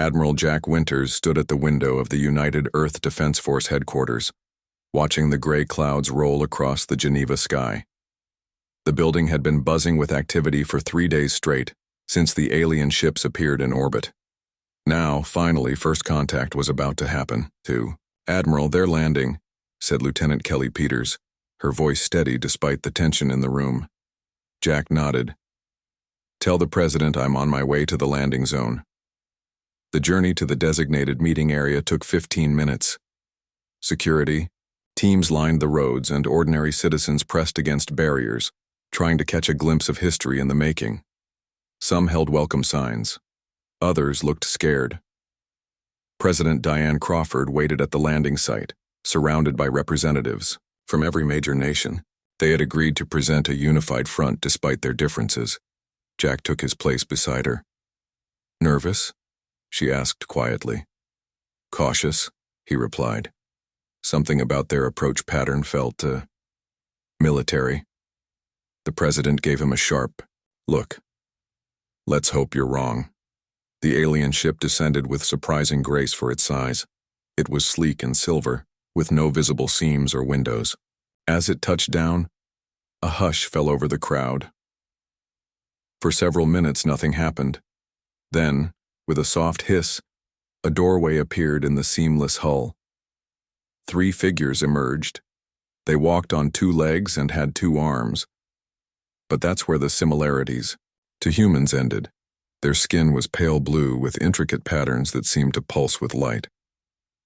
Admiral Jack Winters stood at the window of the United Earth Defense Force headquarters, watching the gray clouds roll across the Geneva sky. The building had been buzzing with activity for 3 days straight, since the alien ships appeared in orbit. Now, finally, first contact was about to happen, too. "Admiral, they're landing," said Lieutenant Kelly Peters, her voice steady despite the tension in the room. Jack nodded. "Tell the President I'm on my way to the landing zone." The journey to the designated meeting area took 15 minutes. Security, teams lined the roads, and ordinary citizens pressed against barriers, trying to catch a glimpse of history in the making. Some held welcome signs. Others looked scared. President Diane Crawford waited at the landing site, surrounded by representatives from every major nation. They had agreed to present a unified front despite their differences. Jack took his place beside her. "Nervous?" she asked quietly. "Cautious," he replied. Something about their approach pattern felt, military. The President gave him a sharp look. "Let's hope you're wrong." The alien ship descended with surprising grace for its size. It was sleek and silver, with no visible seams or windows. As it touched down, a hush fell over the crowd. For several minutes nothing happened. Then, with a soft hiss, a doorway appeared in the seamless hull. 3 figures emerged. They walked on 2 legs and had 2 arms. But that's where the similarities to humans ended. Their skin was pale blue with intricate patterns that seemed to pulse with light.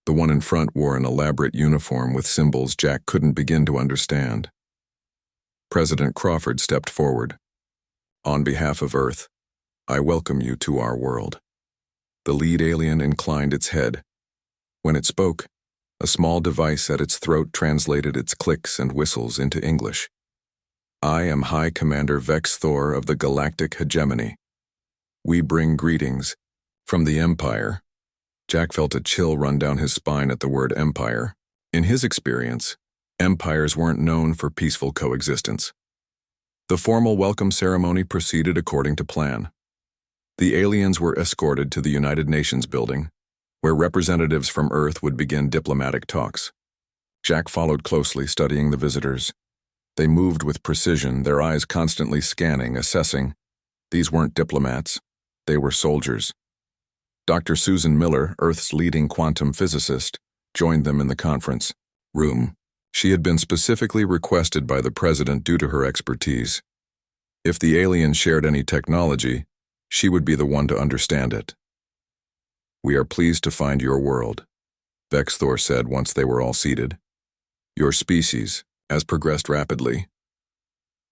The one in front wore an elaborate uniform with symbols Jack couldn't begin to understand. President Crawford stepped forward. "On behalf of Earth, I welcome you to our world." The lead alien inclined its head. When it spoke, a small device at its throat translated its clicks and whistles into English. "I am High Commander Vex Thor of the Galactic Hegemony. We bring greetings from the Empire." Jack felt a chill run down his spine at the word empire. In his experience, empires weren't known for peaceful coexistence. The formal welcome ceremony proceeded according to plan. The aliens were escorted to the United Nations building, where representatives from Earth would begin diplomatic talks. Jack followed closely, studying the visitors. They moved with precision, their eyes constantly scanning, assessing. These weren't diplomats. They were soldiers. Dr. Susan Miller, Earth's leading quantum physicist, joined them in the conference room. She had been specifically requested by the President due to her expertise. If the aliens shared any technology, she would be the one to understand it. "We are pleased to find your world," Vex Thor said once they were all seated. "Your species has progressed rapidly."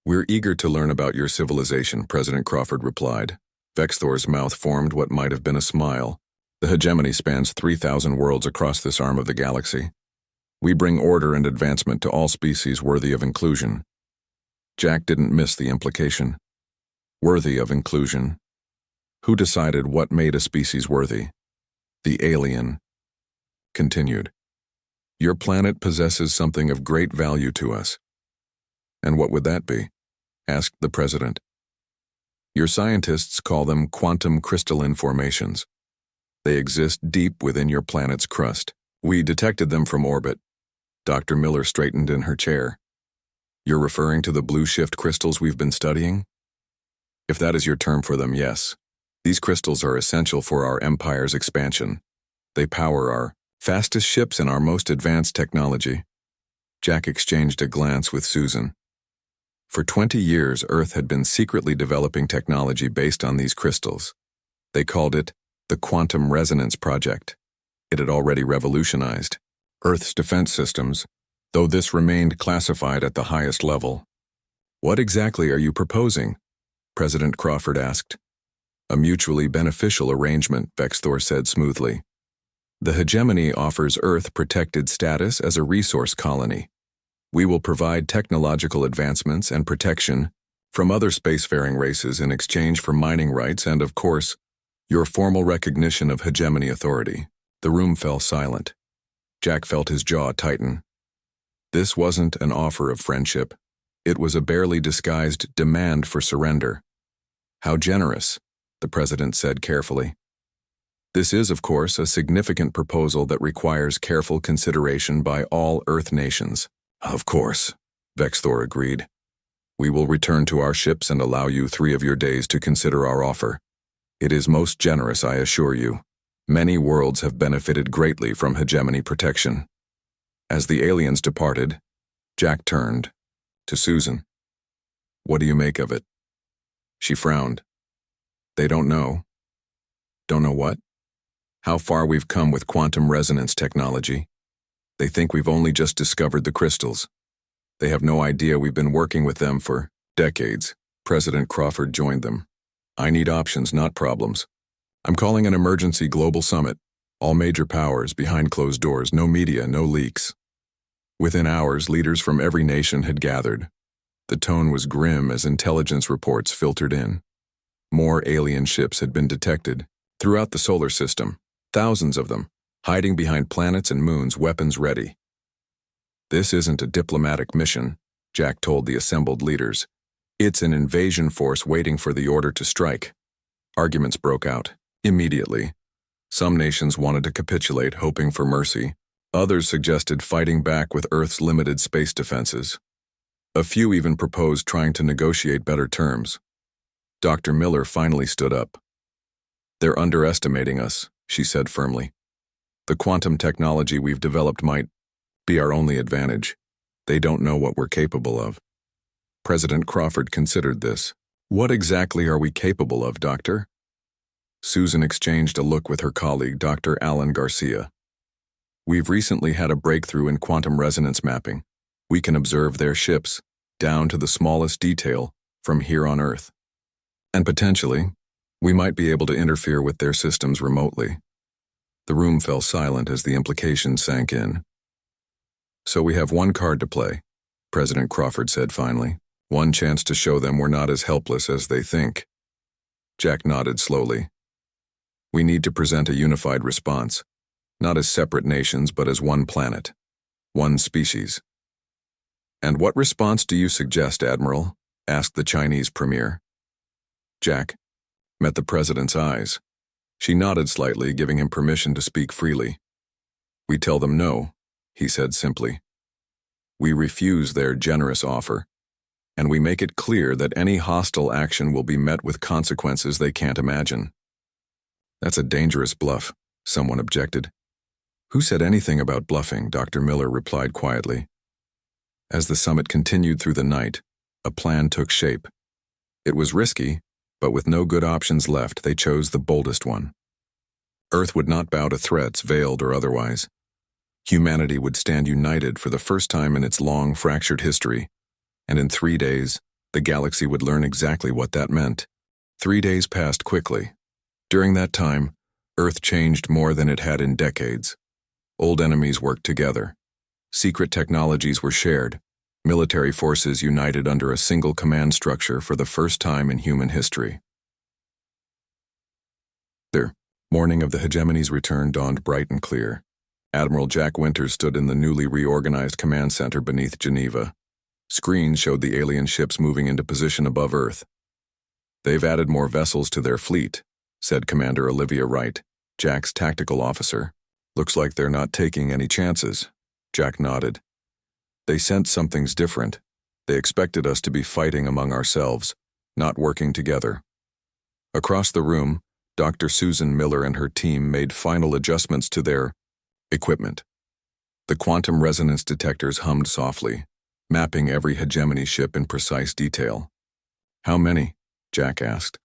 "We're eager to learn about your civilization," President Crawford replied. Vex Thor's mouth formed what might have been a smile. "The hegemony spans 3,000 worlds across this arm of the galaxy. We bring order and advancement to all species worthy of inclusion." Jack didn't miss the implication. Worthy of inclusion. Who decided what made a species worthy? The alien continued. "Your planet possesses something of great value to us." "And what would that be?" asked the President. "Your scientists call them quantum crystalline formations. They exist deep within your planet's crust. We detected them from orbit." Dr. Miller straightened in her chair. "You're referring to the blue shift crystals we've been studying?" "If that is your term for them, yes. These crystals are essential for our empire's expansion. They power our fastest ships and our most advanced technology." Jack exchanged a glance with Susan. For 20 years, Earth had been secretly developing technology based on these crystals. They called it the Quantum Resonance Project. It had already revolutionized Earth's defense systems, though this remained classified at the highest level. "What exactly are you proposing?" President Crawford asked. "A mutually beneficial arrangement," Vex Thor said smoothly. "The hegemony offers Earth protected status as a resource colony. We will provide technological advancements and protection from other spacefaring races in exchange for mining rights and, of course, your formal recognition of hegemony authority." The room fell silent. Jack felt his jaw tighten. This wasn't an offer of friendship. It was a barely disguised demand for surrender. "How generous," the President said carefully. This is, of course, a significant proposal that requires careful consideration by all Earth nations. Of course, Vexthor agreed. We will return to our ships and allow you 3 of your days to consider our offer. It is most generous, I assure you. Many worlds have benefited greatly from hegemony protection. As the aliens departed, Jack turned to Susan. What do you make of it? She frowned. They don't know. Don't know what? How far we've come with quantum resonance technology. They think we've only just discovered the crystals. They have no idea we've been working with them for decades. President Crawford joined them. I need options, not problems. I'm calling an emergency global summit. All major powers, behind closed doors, no media, no leaks. Within hours, leaders from every nation had gathered. The tone was grim as intelligence reports filtered in. More alien ships had been detected throughout the solar system, thousands of them, hiding behind planets and moons, weapons ready. This isn't a diplomatic mission, Jack told the assembled leaders. It's an invasion force waiting for the order to strike. Arguments broke out immediately. Some nations wanted to capitulate, hoping for mercy. Others suggested fighting back with Earth's limited space defenses. A few even proposed trying to negotiate better terms. Dr. Miller finally stood up. They're underestimating us, she said firmly. The quantum technology we've developed might be our only advantage. They don't know what we're capable of. President Crawford considered this. What exactly are we capable of, Doctor? Susan exchanged a look with her colleague, Dr. Alan Garcia. We've recently had a breakthrough in quantum resonance mapping. We can observe their ships, down to the smallest detail, from here on Earth. And potentially, we might be able to interfere with their systems remotely. The room fell silent as the implications sank in. So we have one card to play, President Crawford said finally. One chance to show them we're not as helpless as they think. Jack nodded slowly. We need to present a unified response, not as separate nations but as one planet, one species. And what response do you suggest, Admiral? Asked the Chinese premier. Jack met the president's eyes. She nodded slightly, giving him permission to speak freely. We tell them no, he said simply. We refuse their generous offer, and we make it clear that any hostile action will be met with consequences they can't imagine. That's a dangerous bluff, someone objected. Who said anything about bluffing? Dr. Miller replied quietly. As the summit continued through the night, a plan took shape. It was risky, but with no good options left, they chose the boldest one. Earth would not bow to threats, veiled or otherwise. Humanity would stand united for the first time in its long, fractured history, and in 3 days, the galaxy would learn exactly what that meant. 3 days passed quickly. During that time, Earth changed more than it had in decades. Old enemies worked together. Secret technologies were shared. Military forces united under a single command structure for the first time in human history. The morning of the hegemony's return dawned bright and clear. Admiral Jack Winters stood in the newly reorganized command center beneath Geneva. Screens showed the alien ships moving into position above Earth. They've added more vessels to their fleet, said Commander Olivia Wright, Jack's tactical officer. Looks like they're not taking any chances. Jack nodded. They sensed something's different. They expected us to be fighting among ourselves, not working together. Across the room, Dr. Susan Miller and her team made final adjustments to their equipment. The quantum resonance detectors hummed softly, mapping every hegemony ship in precise detail. How many? Jack asked.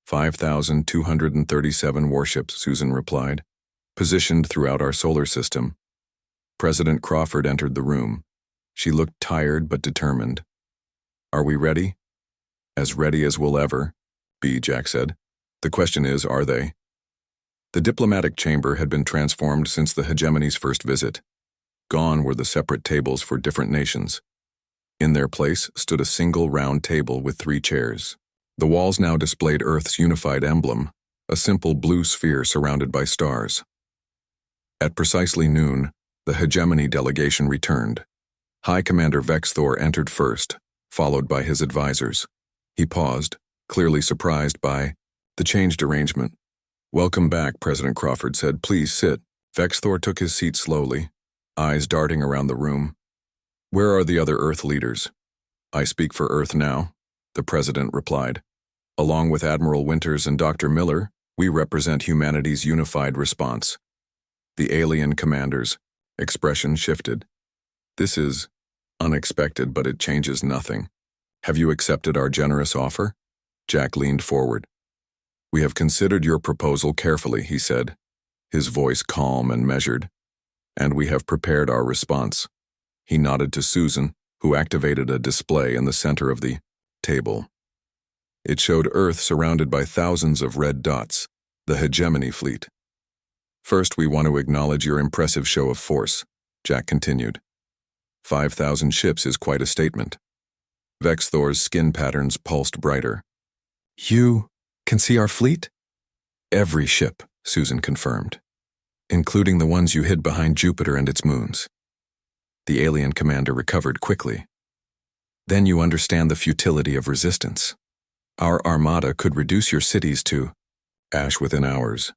5,237 warships, Susan replied, positioned throughout our solar system. President Crawford entered the room. She looked tired but determined. Are we ready? As ready as we'll ever be, Jack said. The question is, are they? The diplomatic chamber had been transformed since the hegemony's first visit. Gone were the separate tables for different nations. In their place stood a single round table with 3 chairs. The walls now displayed Earth's unified emblem, a simple blue sphere surrounded by stars. At precisely noon, the hegemony delegation returned. High Commander Vexthor entered first, followed by his advisors. He paused, clearly surprised by the changed arrangement. Welcome back, President Crawford said. Please sit. Vexthor took his seat slowly, eyes darting around the room. Where are the other Earth leaders? I speak for Earth now, the President replied. Along with Admiral Winters and Dr. Miller, we represent humanity's unified response. The alien commanders. Expression shifted. This is unexpected, but it changes nothing. Have you accepted our generous offer? Jack leaned forward. We have considered your proposal carefully, he said, his voice calm and measured. And we have prepared our response. He nodded to Susan, who activated a display in the center of the table. It showed Earth surrounded by thousands of red dots, the hegemony fleet. First, we want to acknowledge your impressive show of force, Jack continued. 5,000 ships is quite a statement. Vexthor's skin patterns pulsed brighter. You can see our fleet? Every ship, Susan confirmed, including the ones you hid behind Jupiter and its moons. The alien commander recovered quickly. Then you understand the futility of resistance. Our armada could reduce your cities to ash within hours.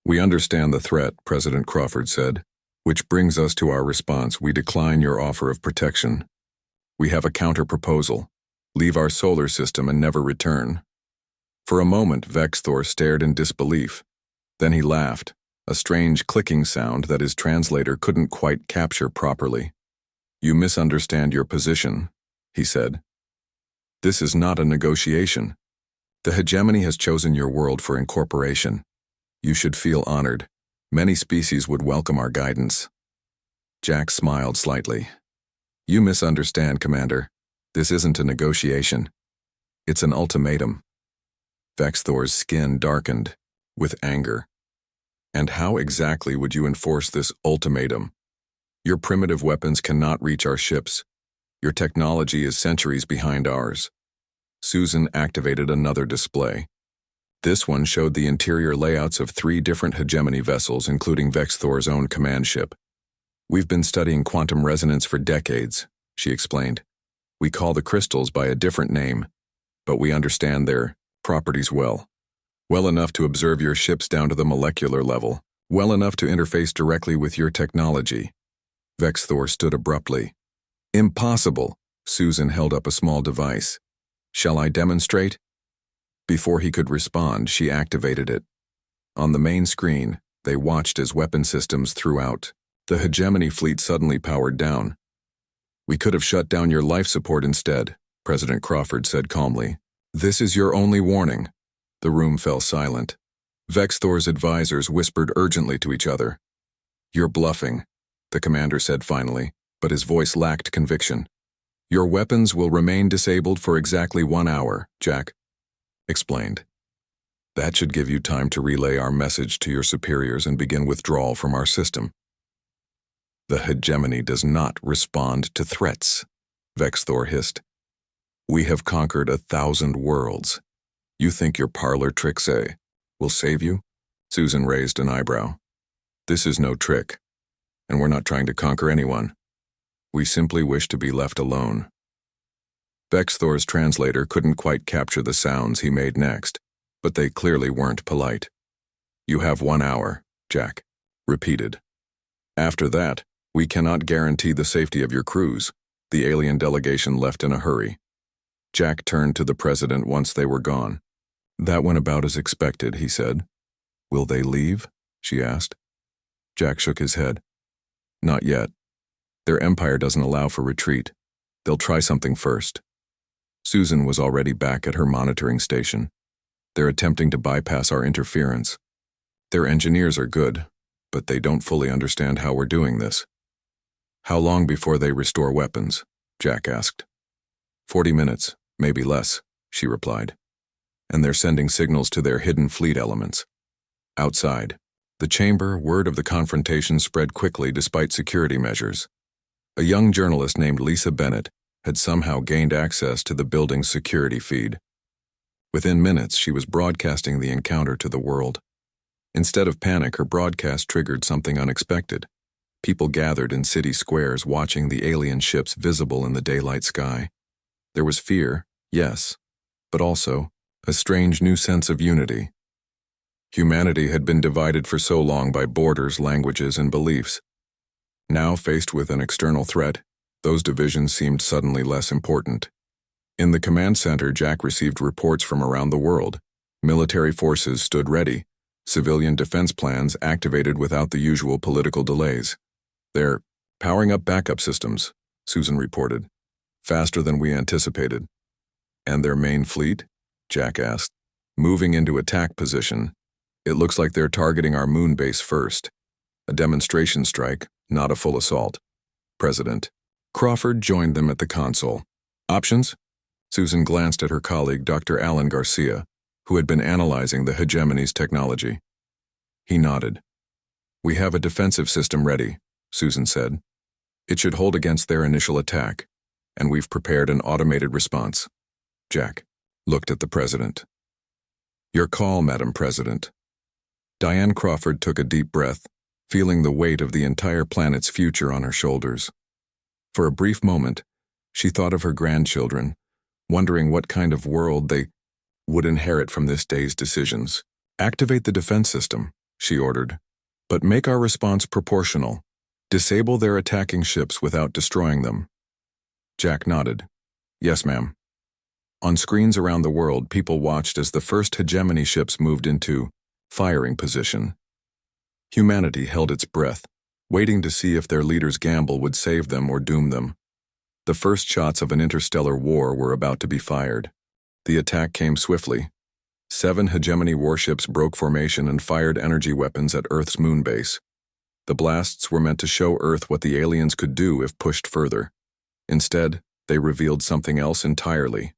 We understand the threat, President Crawford said, which brings us to our response. We decline your offer of protection. We have a counter-proposal. Leave our solar system and never return. For a moment, Vexthor stared in disbelief. Then he laughed, a strange clicking sound that his translator couldn't quite capture properly. You misunderstand your position, he said. This is not a negotiation. The hegemony has chosen your world for incorporation. You should feel honored. Many species would welcome our guidance. Jack smiled slightly. You misunderstand, Commander. This isn't a negotiation. It's an ultimatum. Vexthor's skin darkened with anger. And how exactly would you enforce this ultimatum? Your primitive weapons cannot reach our ships. Your technology is centuries behind ours. Susan activated another display. This one showed the interior layouts of 3 different hegemony vessels, including Vexthor's own command ship. We've been studying quantum resonance for decades, she explained. We call the crystals by a different name, but we understand their properties well. Well enough to observe your ships down to the molecular level, well enough to interface directly with your technology. Vexthor stood abruptly. Impossible! Susan held up a small device. Shall I demonstrate? Before he could respond, she activated it. On the main screen, they watched as weapon systems threw out. The hegemony fleet suddenly powered down. We could have shut down your life support instead, President Crawford said calmly. This is your only warning. The room fell silent. Vexthor's advisors whispered urgently to each other. You're bluffing, the commander said finally, but his voice lacked conviction. Your weapons will remain disabled for exactly 1 hour, Jack explained. That should give you time to relay our message to your superiors and begin withdrawal from our system. The hegemony does not respond to threats, Vexthor hissed. We have conquered 1,000 worlds. You think your parlor tricks will save you? Susan raised an eyebrow. This is no trick, and we're not trying to conquer anyone. We simply wish to be left alone. Vexthor's translator couldn't quite capture the sounds he made next, but they clearly weren't polite. You have 1 hour, Jack repeated. After that, we cannot guarantee the safety of your crews. The alien delegation left in a hurry. Jack turned to the president once they were gone. That went about as expected, he said. Will they leave? She asked. Jack shook his head. Not yet. Their empire doesn't allow for retreat. They'll try something first. Susan was already back at her monitoring station. They're attempting to bypass our interference. Their engineers are good, but they don't fully understand how we're doing this. How long before they restore weapons? Jack asked. 40 minutes, maybe less, she replied. And they're sending signals to their hidden fleet elements. Outside the chamber, word of the confrontation spread quickly despite security measures. A young journalist named Lisa Bennett had somehow gained access to the building's security feed. Within minutes, she was broadcasting the encounter to the world. Instead of panic, her broadcast triggered something unexpected. People gathered in city squares watching the alien ships visible in the daylight sky. There was fear, yes, but also a strange new sense of unity. Humanity had been divided for so long by borders, languages, and beliefs. Now, faced with an external threat, those divisions seemed suddenly less important. In the command center, Jack received reports from around the world. Military forces stood ready, civilian defense plans activated without the usual political delays. They're powering up backup systems, Susan reported, faster than we anticipated. And their main fleet? Jack asked. Moving into attack position. It looks like they're targeting our moon base first. A demonstration strike, not a full assault. President Crawford joined them at the console. Options? Susan glanced at her colleague, Dr. Alan Garcia, who had been analyzing the hegemony's technology. He nodded. We have a defensive system ready, Susan said. It should hold against their initial attack, and we've prepared an automated response. Jack looked at the president. Your call, Madam President. Diane Crawford took a deep breath, feeling the weight of the entire planet's future on her shoulders. For a brief moment, she thought of her grandchildren, wondering what kind of world they would inherit from this day's decisions. Activate the defense system, she ordered, but make our response proportional. Disable their attacking ships without destroying them. Jack nodded. Yes, ma'am. On screens around the world, people watched as the first hegemony ships moved into firing position. Humanity held its breath, waiting to see if their leader's gamble would save them or doom them. The first shots of an interstellar war were about to be fired. The attack came swiftly. 7 hegemony warships broke formation and fired energy weapons at Earth's moon base. The blasts were meant to show Earth what the aliens could do if pushed further. Instead, they revealed something else entirely.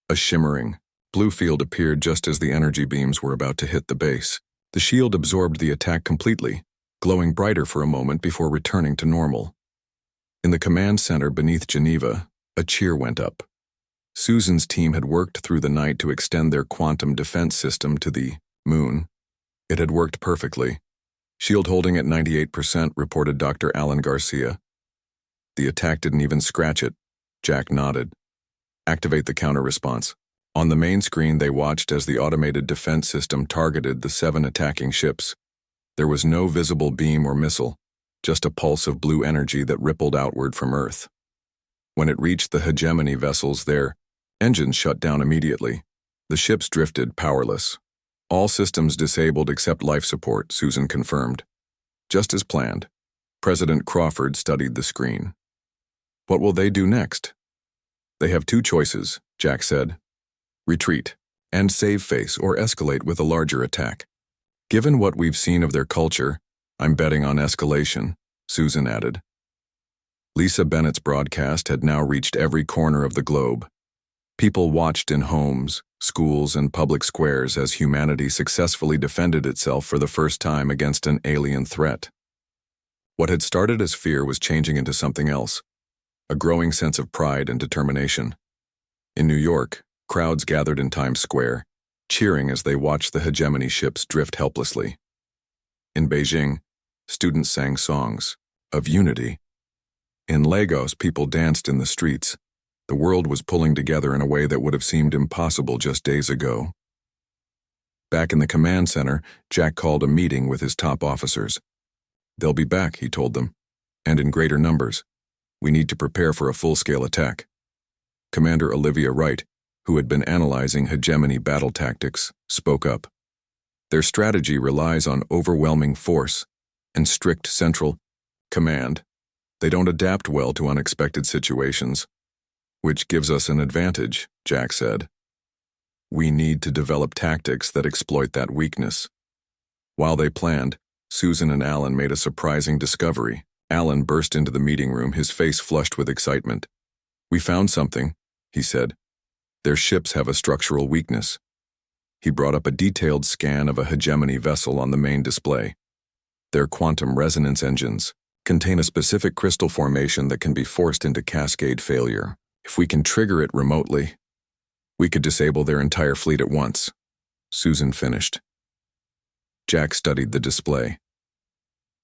A shimmering blue field appeared just as the energy beams were about to hit the base. The shield absorbed the attack completely, glowing brighter for a moment before returning to normal. In the command center beneath Geneva, a cheer went up. Susan's team had worked through the night to extend their quantum defense system to the moon. It had worked perfectly. Shield holding at 98%, reported Dr. Alan Garcia. The attack didn't even scratch it. Jack nodded. Activate the counter-response. On the main screen, they watched as the automated defense system targeted the 7 attacking ships. There was no visible beam or missile, just a pulse of blue energy that rippled outward from Earth. When it reached the hegemony vessels, their engines shut down immediately. The ships drifted, powerless. All systems disabled except life support, Susan confirmed. Just as planned. President Crawford studied the screen. What will they do next? They have 2 choices, Jack said. Retreat, and save face or escalate with a larger attack. Given what we've seen of their culture, I'm betting on escalation, Susan added. Lisa Bennett's broadcast had now reached every corner of the globe. People watched in homes, schools, and public squares as humanity successfully defended itself for the first time against an alien threat. What had started as fear was changing into something else, a growing sense of pride and determination. In New York, crowds gathered in Times Square, cheering as they watched the hegemony ships drift helplessly. In Beijing, students sang songs of unity. In Lagos, people danced in the streets. The world was pulling together in a way that would have seemed impossible just days ago. Back in the command center, Jack called a meeting with his top officers. They'll be back, he told them, and in greater numbers. We need to prepare for a full-scale attack. Commander Olivia Wright, who had been analyzing hegemony battle tactics, spoke up. Their strategy relies on overwhelming force and strict central command. They don't adapt well to unexpected situations, which gives us an advantage, Jack said. We need to develop tactics that exploit that weakness. While they planned, Susan and Alan made a surprising discovery. Alan burst into the meeting room, his face flushed with excitement. We found something, he said. Their ships have a structural weakness. He brought up a detailed scan of a hegemony vessel on the main display. Their quantum resonance engines contain a specific crystal formation that can be forced into cascade failure. If we can trigger it remotely, we could disable their entire fleet at once. Susan finished. Jack studied the display.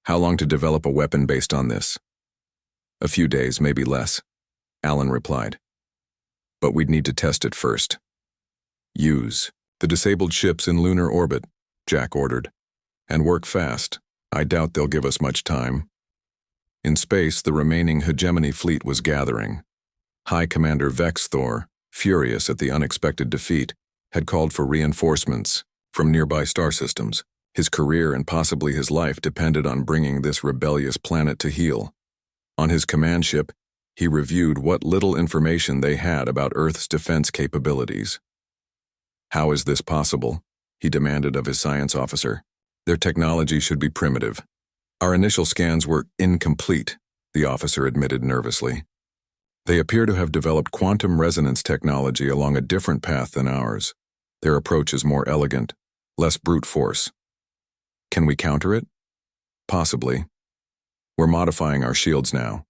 How long to develop a weapon based on this? A few days, maybe less, Alan replied. But we'd need to test it first. Use the disabled ships in lunar orbit. Jack ordered. And work fast. I doubt they'll give us much time. In space, the remaining hegemony fleet was gathering. High Commander Vex Thor, furious at the unexpected defeat, had called for reinforcements from nearby star systems. His career and possibly his life depended on bringing this rebellious planet to heel. On his command ship, he reviewed what little information they had about Earth's defense capabilities. "How is this possible?" he demanded of his science officer. "Their technology should be primitive." "Our initial scans were incomplete," the officer admitted nervously. "They appear to have developed quantum resonance technology along a different path than ours. Their approach is more elegant, less brute force. Can we counter it? Possibly. We're modifying our shields now,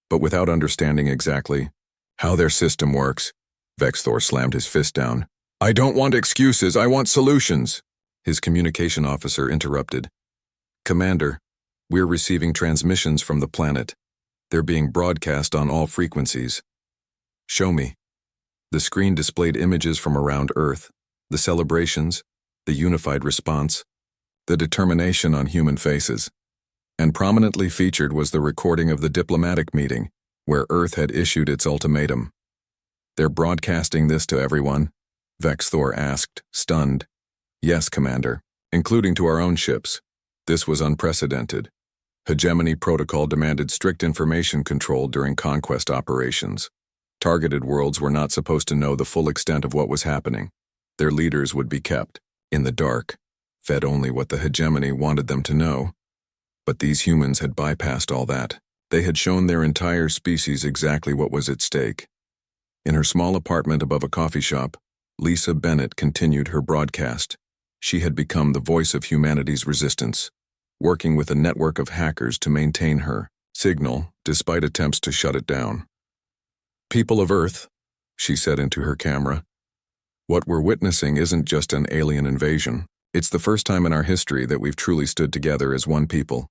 but without understanding exactly how their system works." Vex Thor slammed his fist down. "I don't want excuses, I want solutions." His communication officer interrupted. "Commander, we're receiving transmissions from the planet. They're being broadcast on all frequencies." "Show me." The screen displayed images from around Earth, the celebrations, the unified response, the determination on human faces. And prominently featured was the recording of the diplomatic meeting, where Earth had issued its ultimatum. "They're broadcasting this to everyone?" Vex Thor asked, stunned. "Yes, Commander, including to our own ships. This was unprecedented. Hegemony protocol demanded strict information control during conquest operations. Targeted worlds were not supposed to know the full extent of what was happening. Their leaders would be kept in the dark, fed only what the hegemony wanted them to know. But these humans had bypassed all that. They had shown their entire species exactly what was at stake." In her small apartment above a coffee shop, Lisa Bennett continued her broadcast. She had become the voice of humanity's resistance, working with a network of hackers to maintain her signal despite attempts to shut it down. "People of Earth," she said into her camera, "what we're witnessing isn't just an alien invasion. It's the first time in our history that we've truly stood together as one people.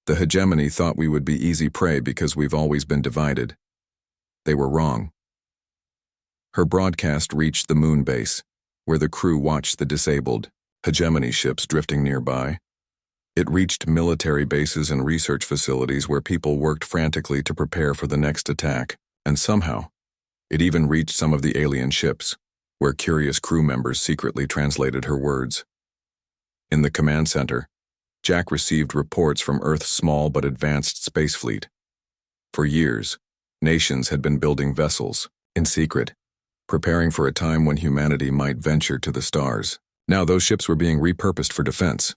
The hegemony thought we would be easy prey because we've always been divided. They were wrong." Her broadcast reached the moon base, where the crew watched the disabled hegemony ships drifting nearby. It reached military bases and research facilities where people worked frantically to prepare for the next attack, and somehow, it even reached some of the alien ships, where curious crew members secretly translated her words. In the command center, Jack received reports from Earth's small but advanced space fleet. For years, nations had been building vessels, in secret, preparing for a time when humanity might venture to the stars. Now those ships were being repurposed for defense.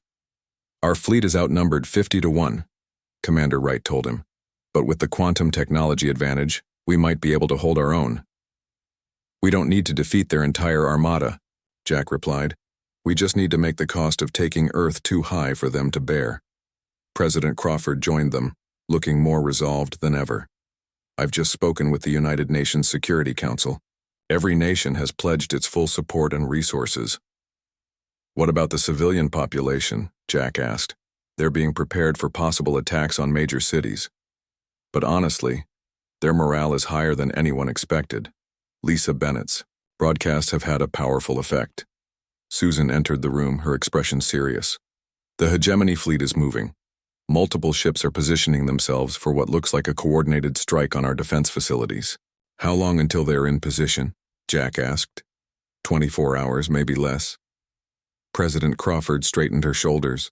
"Our fleet is outnumbered 50-1, Commander Wright told him. "But with the quantum technology advantage, we might be able to hold our own." "We don't need to defeat their entire armada," Jack replied. "We just need to make the cost of taking Earth too high for them to bear." President Crawford joined them, looking more resolved than ever. "I've just spoken with the United Nations Security Council. Every nation has pledged its full support and resources." "What about the civilian population?" Jack asked. "They're being prepared for possible attacks on major cities. But honestly, their morale is higher than anyone expected." Lisa Bennett's broadcasts have had a powerful effect. Susan entered the room, her expression serious. "The hegemony fleet is moving. Multiple ships are positioning themselves for what looks like a coordinated strike on our defense facilities." "How long until they're in position?" Jack asked. 24 hours, maybe less." President Crawford straightened her shoulders.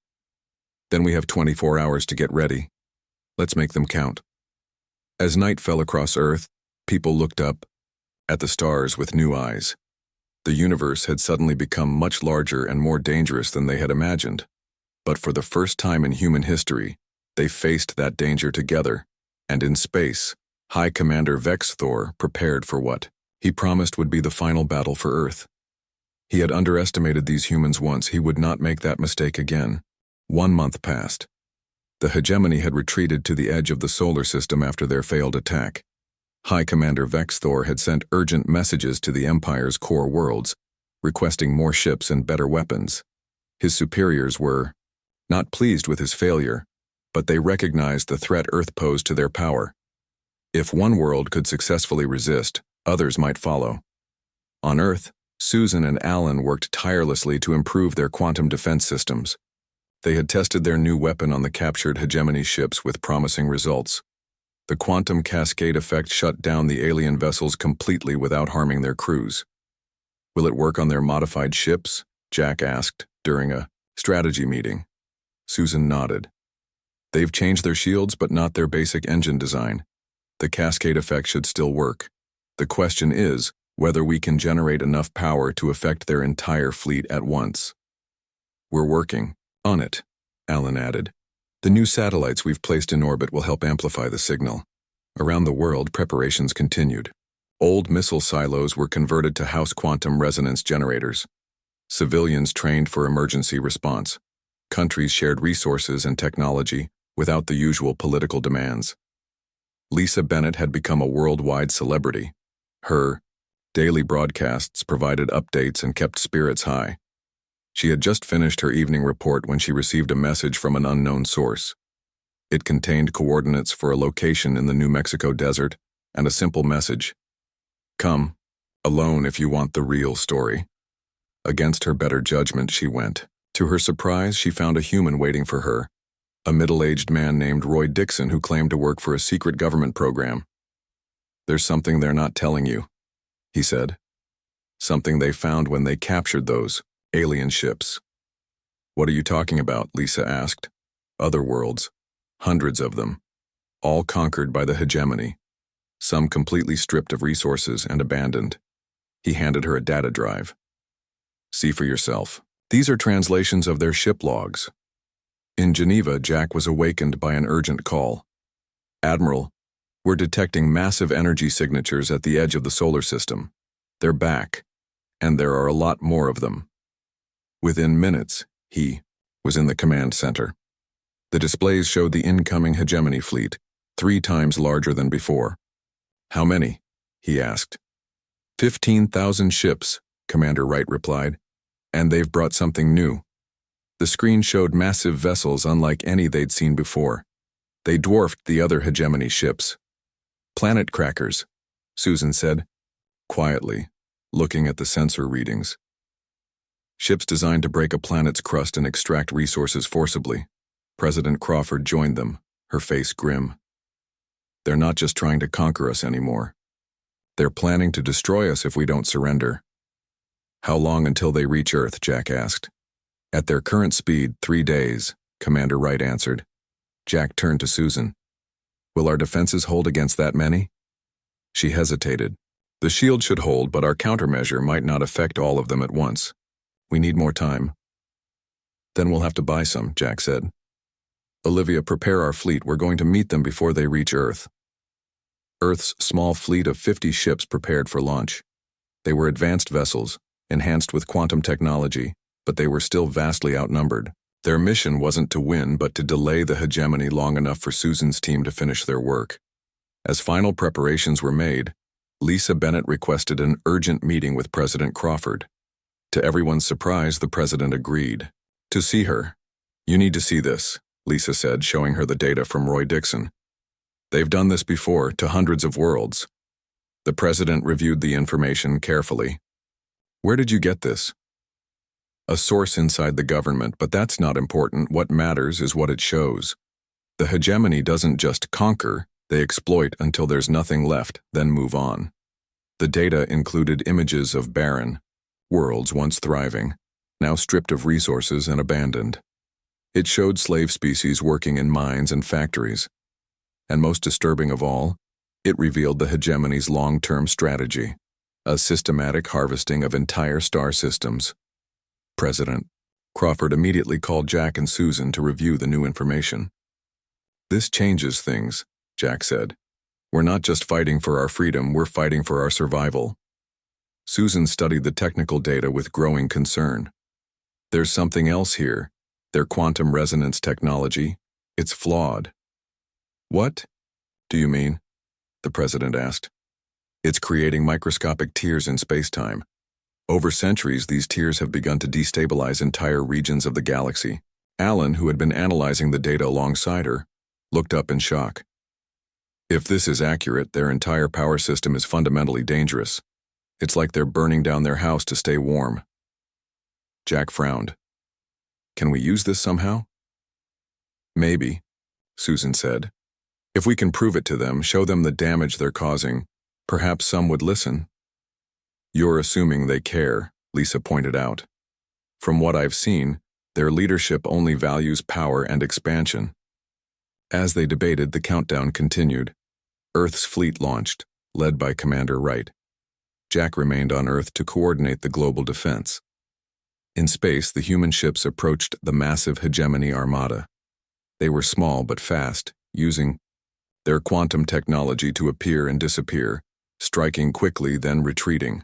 "Then we have 24 hours to get ready. Let's make them count." As night fell across Earth, people looked up at the stars with new eyes. The universe had suddenly become much larger and more dangerous than they had imagined. But for the first time in human history, they faced that danger together, and in space, High Commander Vex Thor prepared for what he promised would be the final battle for Earth. He had underestimated these humans once. He would not make that mistake again. 1 month passed. The hegemony had retreated to the edge of the solar system after their failed attack. High Commander Vex Thor had sent urgent messages to the Empire's core worlds, requesting more ships and better weapons. His superiors were not pleased with his failure, but they recognized the threat Earth posed to their power. If one world could successfully resist, others might follow. On Earth, Susan and Alan worked tirelessly to improve their quantum defense systems. They had tested their new weapon on the captured hegemony ships with promising results. The quantum cascade effect shut down the alien vessels completely without harming their crews. Will it work on their modified ships? Jack asked during a strategy meeting. Susan nodded. They've changed their shields, but not their basic engine design. The cascade effect should still work. The question is whether we can generate enough power to affect their entire fleet at once. We're working on it, Alan added. The new satellites we've placed in orbit will help amplify the signal. Around the world, preparations continued. Old missile silos were converted to house quantum resonance generators. Civilians trained for emergency response. Countries shared resources and technology without the usual political demands. Lisa Bennett had become a worldwide celebrity. Her daily broadcasts provided updates and kept spirits high. She had just finished her evening report when she received a message from an unknown source. It contained coordinates for a location in the New Mexico desert and a simple message. Come, alone if you want the real story. Against her better judgment, she went. To her surprise, she found a human waiting for her, a middle-aged man named Roy Dixon who claimed to work for a secret government program. There's something they're not telling you, he said. Something they found when they captured those alien ships. What are you talking about? Lisa asked. Other worlds. Hundreds of them. All conquered by the hegemony. Some completely stripped of resources and abandoned. He handed her a data drive. See for yourself. These are translations of their ship logs. In Geneva, Jack was awakened by an urgent call. Admiral, we're detecting massive energy signatures at the edge of the solar system. They're back, and there are a lot more of them. Within minutes, he was in the command center. The displays showed the incoming hegemony fleet, 3 times larger than before. How many? He asked. 15,000 ships, Commander Wright replied, and they've brought something new. The screen showed massive vessels unlike any they'd seen before. They dwarfed the other hegemony ships. Planet crackers, Susan said, quietly, looking at the sensor readings. Ships designed to break a planet's crust and extract resources forcibly. President Crawford joined them, her face grim. They're not just trying to conquer us anymore. They're planning to destroy us if we don't surrender. How long until they reach Earth? Jack asked. At their current speed, 3 days, Commander Wright answered. Jack turned to Susan. Will our defenses hold against that many? She hesitated. The shield should hold, but our countermeasure might not affect all of them at once. We need more time. Then we'll have to buy some, Jack said. Olivia, prepare our fleet. We're going to meet them before they reach Earth. Earth's small fleet of 50 ships prepared for launch. They were advanced vessels, enhanced with quantum technology, but they were still vastly outnumbered. Their mission wasn't to win, but to delay the hegemony long enough for Susan's team to finish their work. As final preparations were made, Lisa Bennett requested an urgent meeting with President Crawford. To everyone's surprise, the president agreed. To see her. You need to see this, Lisa said, showing her the data from Roy Dixon. They've done this before, to hundreds of worlds. The president reviewed the information carefully. Where did you get this? A source inside the government, but that's not important. What matters is what it shows. The hegemony doesn't just conquer, they exploit until there's nothing left, then move on. The data included images of barren worlds once thriving, now stripped of resources and abandoned. It showed slave species working in mines and factories. And most disturbing of all, it revealed the hegemony's long-term strategy, a systematic harvesting of entire star systems. President Crawford immediately called Jack and Susan to review the new information. This changes things, Jack said. We're not just fighting for our freedom, we're fighting for our survival. Susan studied the technical data with growing concern. There's something else here. Their quantum resonance technology. It's flawed. What do you mean? The president asked. It's creating microscopic tears in space-time. Over centuries, these tears have begun to destabilize entire regions of the galaxy. Alan, who had been analyzing the data alongside her, looked up in shock. If this is accurate, their entire power system is fundamentally dangerous. It's like they're burning down their house to stay warm. Jack frowned. Can we use this somehow? Maybe, Susan said. If we can prove it to them, show them the damage they're causing, perhaps some would listen. You're assuming they care, Lisa pointed out. From what I've seen, their leadership only values power and expansion. As they debated, the countdown continued. Earth's fleet launched, led by Commander Wright. Jack remained on Earth to coordinate the global defense. In space, the human ships approached the massive hegemony armada. They were small but fast, using their quantum technology to appear and disappear, striking quickly then retreating.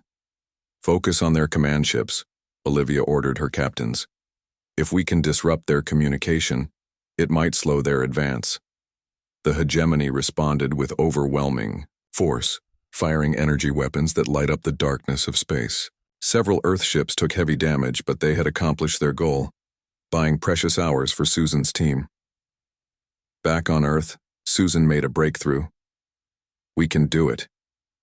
Focus on their command ships, Olivia ordered her captains. If we can disrupt their communication, it might slow their advance. The hegemony responded with overwhelming force, firing energy weapons that light up the darkness of space. Several Earth ships took heavy damage, but they had accomplished their goal, buying precious hours for Susan's team. Back on Earth, Susan made a breakthrough. We can do it.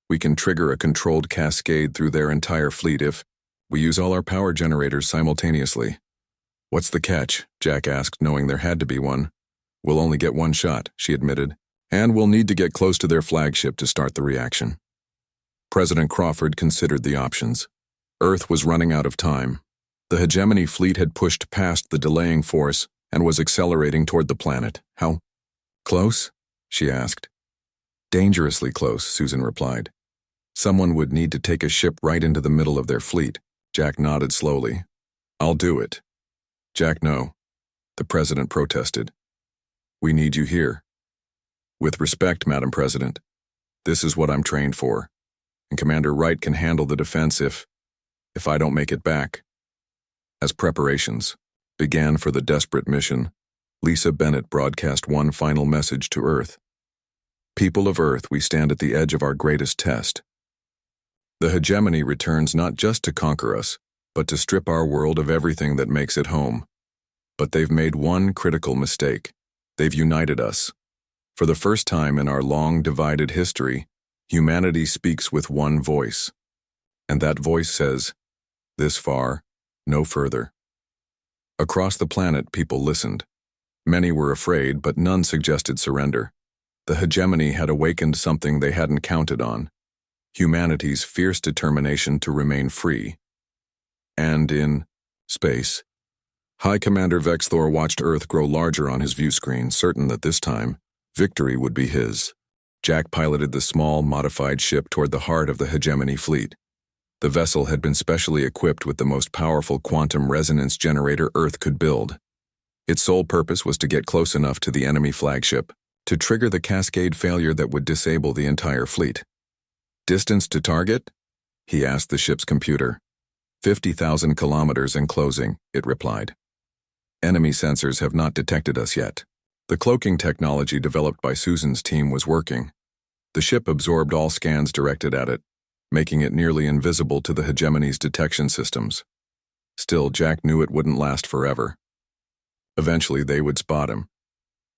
We can trigger a controlled cascade through their entire fleet if we use all our power generators simultaneously. What's the catch? Jack asked, knowing there had to be one. We'll only get one shot, she admitted, and we'll need to get close to their flagship to start the reaction. President Crawford considered the options. Earth was running out of time. The hegemony fleet had pushed past the delaying force and was accelerating toward the planet. How close? She asked. Dangerously close, Susan replied. Someone would need to take a ship right into the middle of their fleet. Jack nodded slowly. I'll do it. Jack, no. The president protested. We need you here. With respect, Madam President. This is what I'm trained for. And Commander Wright can handle the defense if I don't make it back. As preparations began for the desperate mission, Lisa Bennett broadcast one final message to Earth. People of Earth, we stand at the edge of our greatest test. The hegemony returns not just to conquer us, but to strip our world of everything that makes it home. But they've made one critical mistake. They've united us. For the first time in our long divided history, humanity speaks with one voice. And that voice says, this far, no further. Across the planet, people listened. Many were afraid, but none suggested surrender. The hegemony had awakened something they hadn't counted on. Humanity's fierce determination to remain free. And in space, High Commander Vexthor watched Earth grow larger on his view screen, certain that this time, victory would be his. Jack piloted the small, modified ship toward the heart of the hegemony fleet. The vessel had been specially equipped with the most powerful quantum resonance generator Earth could build. Its sole purpose was to get close enough to the enemy flagship to trigger the cascade failure that would disable the entire fleet. Distance to target? He asked the ship's computer. 50,000 kilometers and closing, it replied. Enemy sensors have not detected us yet. The cloaking technology developed by Susan's team was working. The ship absorbed all scans directed at it, making it nearly invisible to the hegemony's detection systems. Still, Jack knew it wouldn't last forever. Eventually, they would spot him.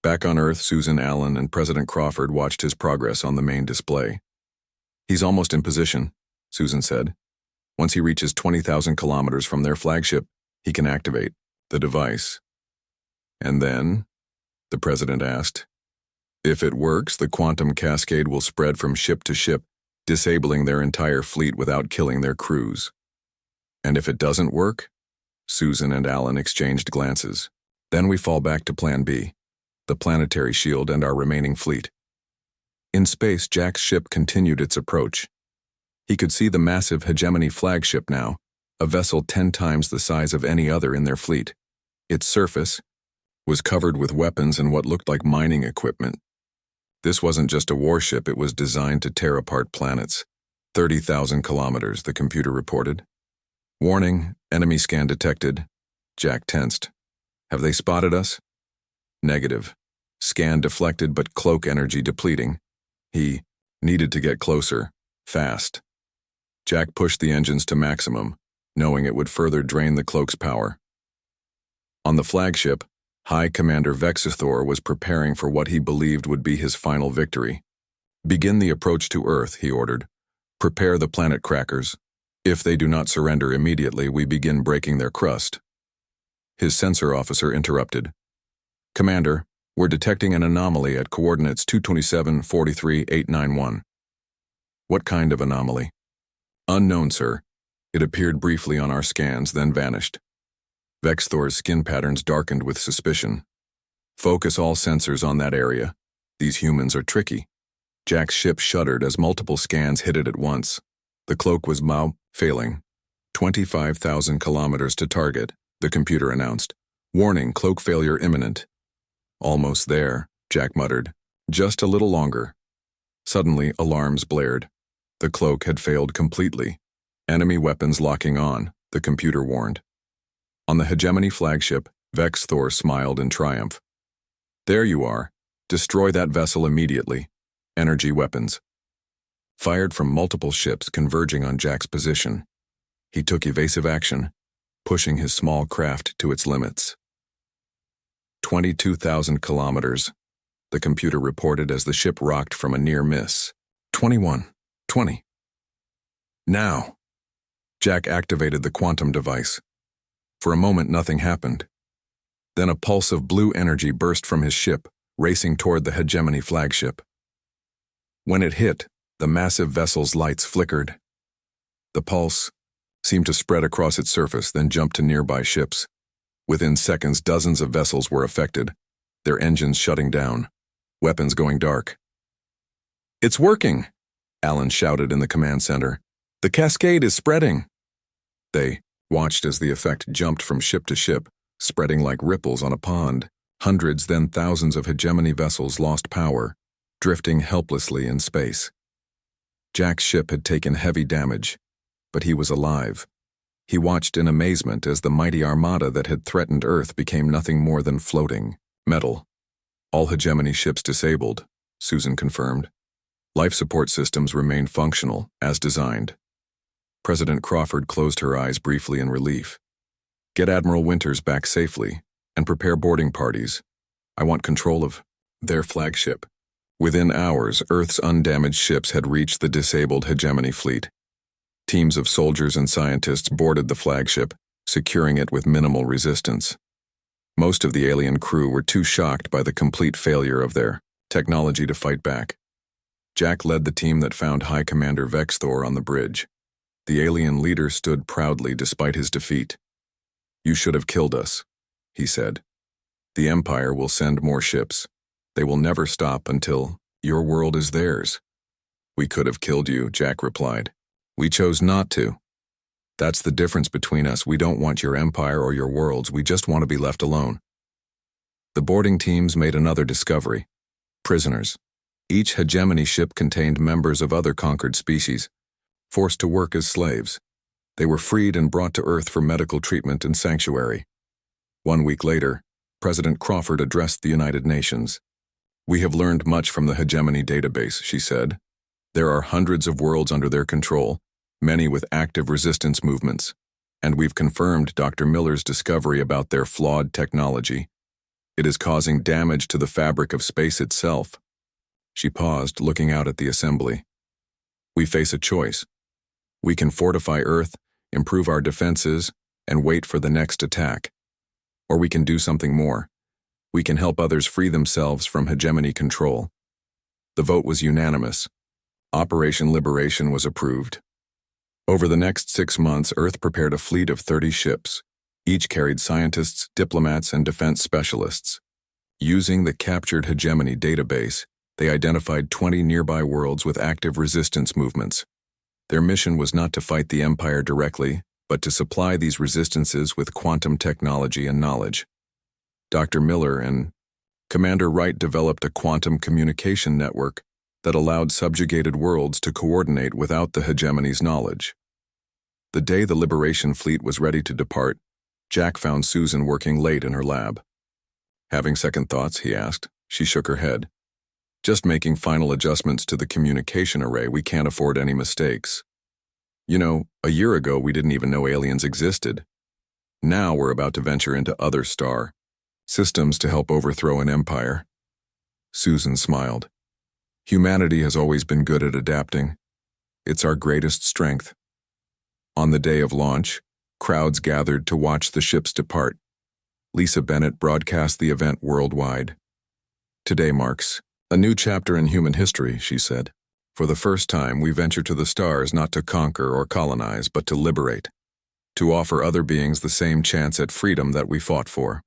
Back on Earth, Susan, Allen, and President Crawford watched his progress on the main display. He's almost in position, Susan said. Once he reaches 20,000 kilometers from their flagship, he can activate the device. And then, the president asked, if it works, the quantum cascade will spread from ship to ship, disabling their entire fleet without killing their crews. And if it doesn't work? Susan and Allen exchanged glances. Then we fall back to Plan B, the planetary shield and our remaining fleet. In space, Jack's ship continued its approach. He could see the massive hegemony flagship now, a vessel 10 times the size of any other in their fleet. Its surface was covered with weapons and what looked like mining equipment. This wasn't just a warship, it was designed to tear apart planets. 30,000 kilometers, the computer reported. Warning, enemy scan detected. Jack tensed. Have they spotted us? Negative. Scan deflected but cloak energy depleting. He needed to get closer, fast. Jack pushed the engines to maximum, knowing it would further drain the cloak's power. On the flagship, High Commander Vexthor was preparing for what he believed would be his final victory. Begin the approach to Earth, he ordered. Prepare the planet crackers. If they do not surrender immediately, we begin breaking their crust. His sensor officer interrupted. Commander, we're detecting an anomaly at coordinates 227-43-891. What kind of anomaly? Unknown, sir. It appeared briefly on our scans, then vanished. Vexthor's skin patterns darkened with suspicion. Focus all sensors on that area. These humans are tricky. Jack's ship shuddered as multiple scans hit it at once. The cloak was failing. 25,000 kilometers to target, the computer announced. Warning, cloak failure imminent. Almost there, Jack muttered. Just a little longer. Suddenly, alarms blared. The cloak had failed completely. Enemy weapons locking on, the computer warned. On the Hegemony flagship, Vexthor smiled in triumph. There you are. Destroy that vessel immediately. Energy weapons. Fired from multiple ships converging on Jack's position. He took evasive action, pushing his small craft to its limits. 22,000 kilometers, the computer reported as the ship rocked from a near miss. 21, 20. Now. Jack activated the quantum device. For a moment, nothing happened. Then a pulse of blue energy burst from his ship, racing toward the Hegemony flagship. When it hit, the massive vessel's lights flickered. The pulse seemed to spread across its surface, then jump to nearby ships. Within seconds, dozens of vessels were affected, their engines shutting down, weapons going dark. It's working, Alan shouted in the command center. The cascade is spreading. They watched as the effect jumped from ship to ship, spreading like ripples on a pond. Hundreds, then thousands of Hegemony vessels lost power, drifting helplessly in space. Jack's ship had taken heavy damage, but he was alive. He watched in amazement as the mighty armada that had threatened Earth became nothing more than floating metal. All Hegemony ships disabled, Susan confirmed. Life support systems remained functional, as designed. President Crawford closed her eyes briefly in relief. Get Admiral Winters back safely, and prepare boarding parties. I want control of their flagship. Within hours, Earth's undamaged ships had reached the disabled Hegemony fleet. Teams of soldiers and scientists boarded the flagship, securing it with minimal resistance. Most of the alien crew were too shocked by the complete failure of their technology to fight back. Jack led the team that found High Commander Vexthor on the bridge. The alien leader stood proudly despite his defeat. You should have killed us, he said. The Empire will send more ships. They will never stop until your world is theirs. We could have killed you, Jack replied. We chose not to. That's the difference between us. We don't want your empire or your worlds. We just want to be left alone. The boarding teams made another discovery. Prisoners. Each Hegemony ship contained members of other conquered species, forced to work as slaves. They were freed and brought to Earth for medical treatment and sanctuary. 1 week later, President Crawford addressed the United Nations. We have learned much from the Hegemony database, she said. There are hundreds of worlds under their control, many with active resistance movements, and we've confirmed Dr. Miller's discovery about their flawed technology. It is causing damage to the fabric of space itself. She paused, looking out at the assembly. We face a choice. We can fortify Earth, improve our defenses, and wait for the next attack. Or we can do something more. We can help others free themselves from Hegemony control. The vote was unanimous. Operation Liberation was approved. Over the next 6 months, Earth prepared a fleet of 30 ships. Each carried scientists, diplomats, and defense specialists. Using the captured Hegemony database, they identified 20 nearby worlds with active resistance movements. Their mission was not to fight the Empire directly, but to supply these resistances with quantum technology and knowledge. Dr. Miller and Commander Wright developed a quantum communication network that allowed subjugated worlds to coordinate without the Hegemony's knowledge. The day the Liberation Fleet was ready to depart, Jack found Susan working late in her lab. Having second thoughts, he asked. She shook her head. Just making final adjustments to the communication array. We can't afford any mistakes. You know, a year ago we didn't even know aliens existed. Now we're about to venture into other star systems to help overthrow an empire. Susan smiled. Humanity has always been good at adapting. It's our greatest strength. On the day of launch, crowds gathered to watch the ships depart. Lisa Bennett broadcast the event worldwide. Today marks a new chapter in human history, she said. For the first time, we venture to the stars not to conquer or colonize, but to liberate, to offer other beings the same chance at freedom that we fought for.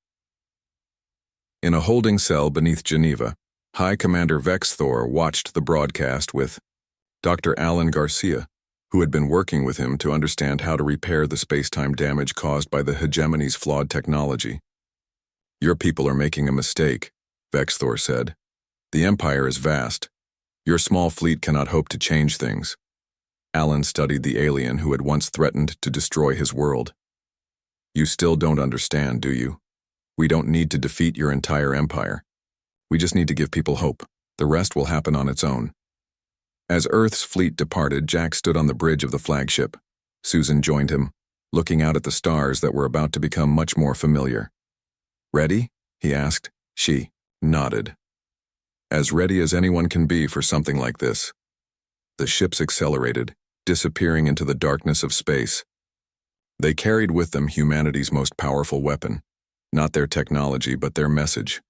In a holding cell beneath Geneva, High Commander Vex Thor watched the broadcast with Dr. Alan Garcia, who had been working with him to understand how to repair the space-time damage caused by the hegemony's flawed technology. Your people are making a mistake, Vex Thor said. The Empire is vast. Your small fleet cannot hope to change things. Alan studied the alien who had once threatened to destroy his world. You still don't understand, do you? We don't need to defeat your entire empire. We just need to give people hope. The rest will happen on its own. As Earth's fleet departed, Jack stood on the bridge of the flagship. Susan joined him, looking out at the stars that were about to become much more familiar. Ready? He asked. She nodded. As ready as anyone can be for something like this. The ships accelerated, disappearing into the darkness of space. They carried with them humanity's most powerful weapon, not their technology but their message.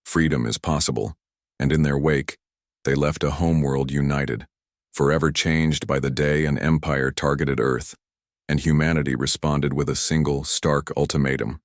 Freedom is possible, and in their wake, they left a homeworld united, forever changed by the day an empire targeted Earth, and humanity responded with a single, stark ultimatum.